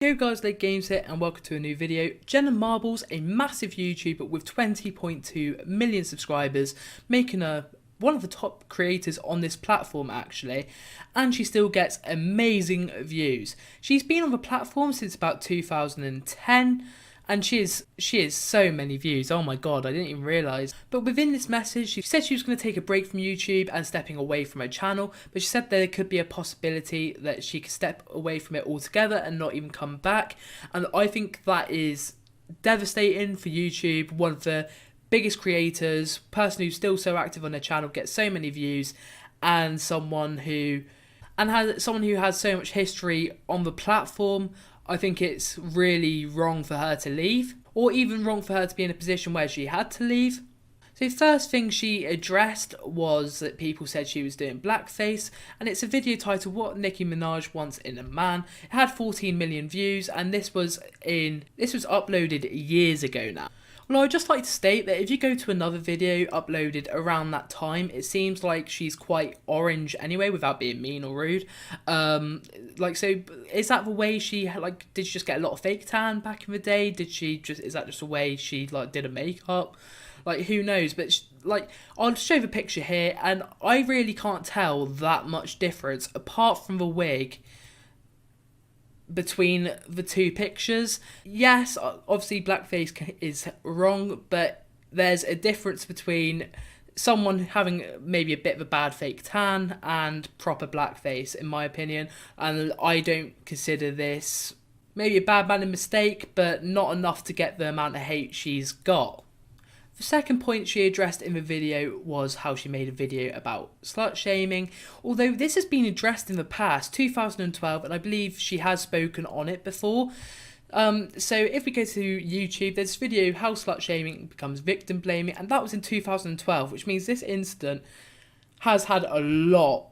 Yo guys, Late Games here and welcome to a new video. Jenna Marbles, a massive YouTuber with 20.2 million subscribers, making her one of the top creators on this platform actually, and she still gets amazing views. She's been on the platform since about 2010 and she is so many views. Oh my god, I didn't even realise. But within this message, she said she was going to take a break from YouTube and stepping away from her channel, but she said there could be a possibility that she could step away from it altogether and not even come back. And I think that is devastating for YouTube. One of the biggest creators, person who's still so active on their channel, gets so many views, and someone who has so much history on the platform. I think it's really wrong for her to leave, or even wrong for her to be in a position where she had to leave. So the first thing she addressed was that people said she was doing blackface, and it's a video titled "What Nicki Minaj Wants in a Man." It had 14 million views, and this was uploaded years ago now. Well, I'd just like to state that if you go to another video uploaded around that time, it seems like she's quite orange anyway, without being mean or rude. So is that the way she, did she just get a lot of fake tan back in the day? Is that just the way she, did her makeup? Who knows? But, I'll show the picture here, and I really can't tell that much difference, apart from the wig, between the two pictures. Yes, obviously blackface is wrong, but there's a difference between someone having maybe a bit of a bad fake tan and proper blackface, in my opinion. And I don't consider this maybe a bad man mistake, but not enough to get the amount of hate she's got. The second point she addressed in the video was how she made a video about slut shaming, although this has been addressed in the past, 2012, and I believe she has spoken on it before. So if we go to YouTube, there's this video, how slut shaming becomes victim blaming, and that was in 2012, which means this incident has had a lot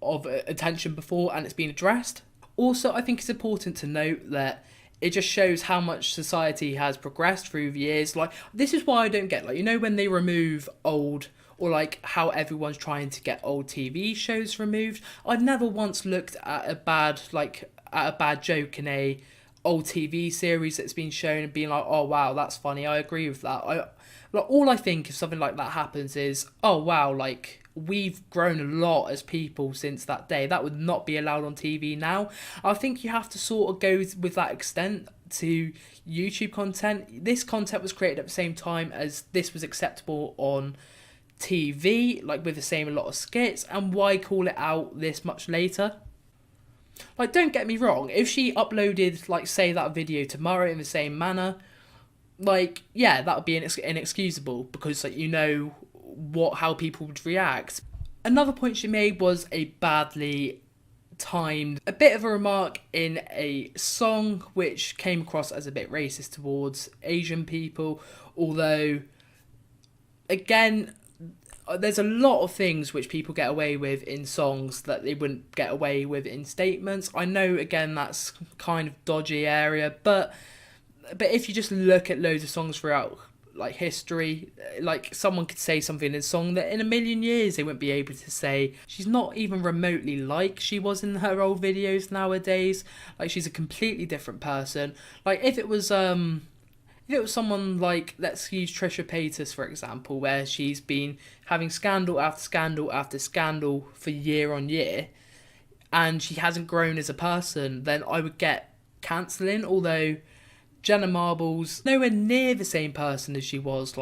of attention before and it's been addressed. Also, I think it's important to note that it just shows how much society has progressed through the years. This is why I don't get, when they remove old, or how everyone's trying to get old TV shows removed. I've never once looked at a bad joke in a old TV series that's been shown and being like, oh wow, that's funny, I agree with that. All I think if something like that happens is, oh wow, we've grown a lot as people since that day. That would not be allowed on TV now. I think you have to sort of go with that extent to YouTube content. This content was created at the same time as this was acceptable on TV, with the same a lot of skits, and why call it out this much later? Don't get me wrong, if she uploaded, say, that video tomorrow in the same manner, yeah, that would be inexcusable, because, how people would react. Another point she made was a badly timed, a bit of a remark in a song which came across as a bit racist towards Asian people, although, again, there's a lot of things which people get away with in songs that they wouldn't get away with in statements. I know, again, that's kind of dodgy area, but if you just look at loads of songs throughout history, someone could say something in a song that in a million years they wouldn't be able to say. She's not even remotely like she was in her old videos nowadays. She's a completely different person. If it was someone let's use Trisha Paytas for example, where she's been having scandal after scandal after scandal for year on year, and she hasn't grown as a person, then I would get cancelling. Although Jenna Marbles, nowhere near the same person as she was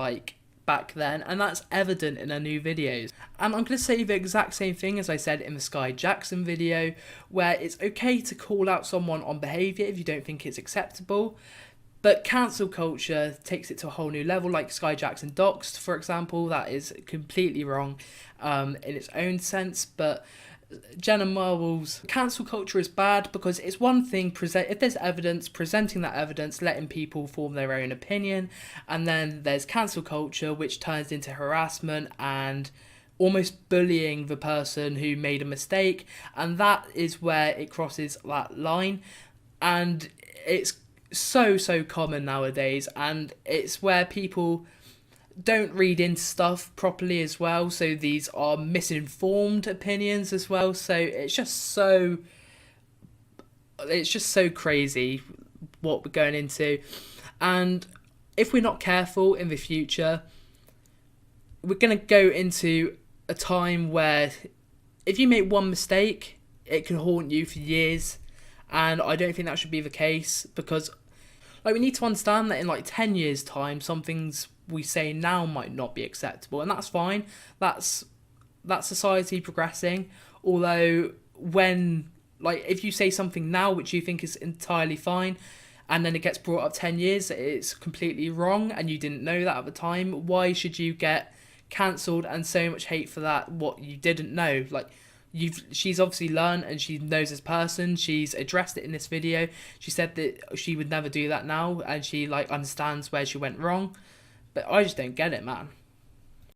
back then, and that's evident in her new videos. And I'm going to say the exact same thing as I said in the Sky Jackson video, where it's okay to call out someone on behaviour if you don't think it's acceptable, but cancel culture takes it to a whole new level. Sky Jackson doxed, for example, that is completely wrong in its own sense. But Jenna Marbles, cancel culture is bad because it's one thing, if there's evidence, presenting that evidence, letting people form their own opinion, and then there's cancel culture, which turns into harassment and almost bullying the person who made a mistake, and that is where it crosses that line. And it's so common nowadays, and it's where people don't read into stuff properly as well, so these are misinformed opinions as well. So it's just so crazy what we're going into. And if we're not careful in the future, we're going to go into a time where if you make one mistake, it can haunt you for years. And I don't think that should be the case, because like, we need to understand that in like 10 years time, some things we say now might not be acceptable, and that's fine. That's society progressing. Although when, like, if you say something now which you think is entirely fine, and then it gets brought up 10 years, it's completely wrong and you didn't know that at the time, why should you get cancelled and so much hate for that, what you didn't know? Like, she's obviously learned and she knows this person. She's addressed it in this video. She said that she would never do that now, and she like understands where she went wrong. But I just don't get it, man.